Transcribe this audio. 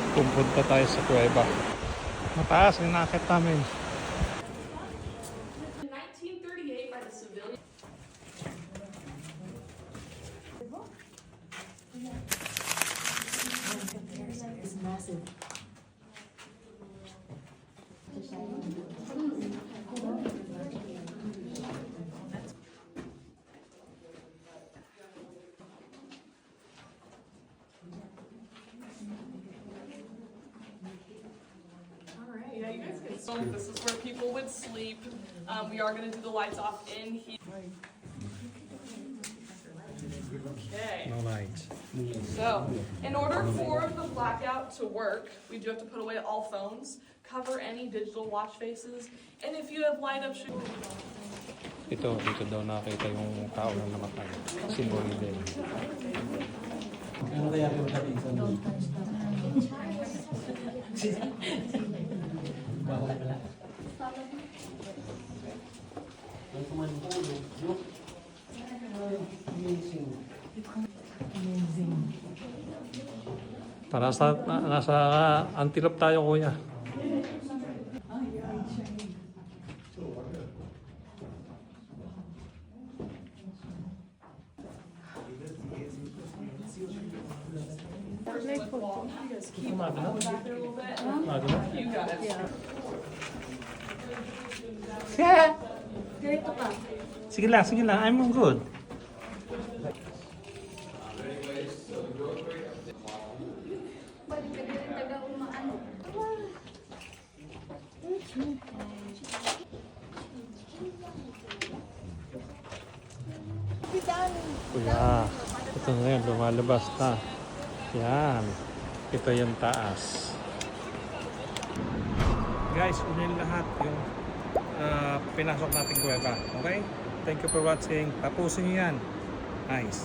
Pupunta tayo sa kuweba. Mataas yung nakit namin. 1938 by the civilian. It's massive. Alright, yeah, you guys can. So this is where people would sleep. We are gonna do the lights off in here. Okay. No lights. So, in order for the blackout to work, we do have to put away all phones, cover any digital watch faces, and if you have light up Dito daw nakita yung tao na namatay. Si Moriden. Ano kaya pagdating sa doon? Bawal pala. Ang kumantulo, yung amazing. Nasa Antelope tayo, kuya. keep back there a little bit. You got it. Ganito ka. Sige lang. I'm good. Balik ka din taga umaano. Kuya, ito na yun, lumalabas na. Yan. Ito yung taas. Guys, yun lahat yung pinasok natin kuweba. Okay? Thank you for watching. Tapusin nyo yan. Nice.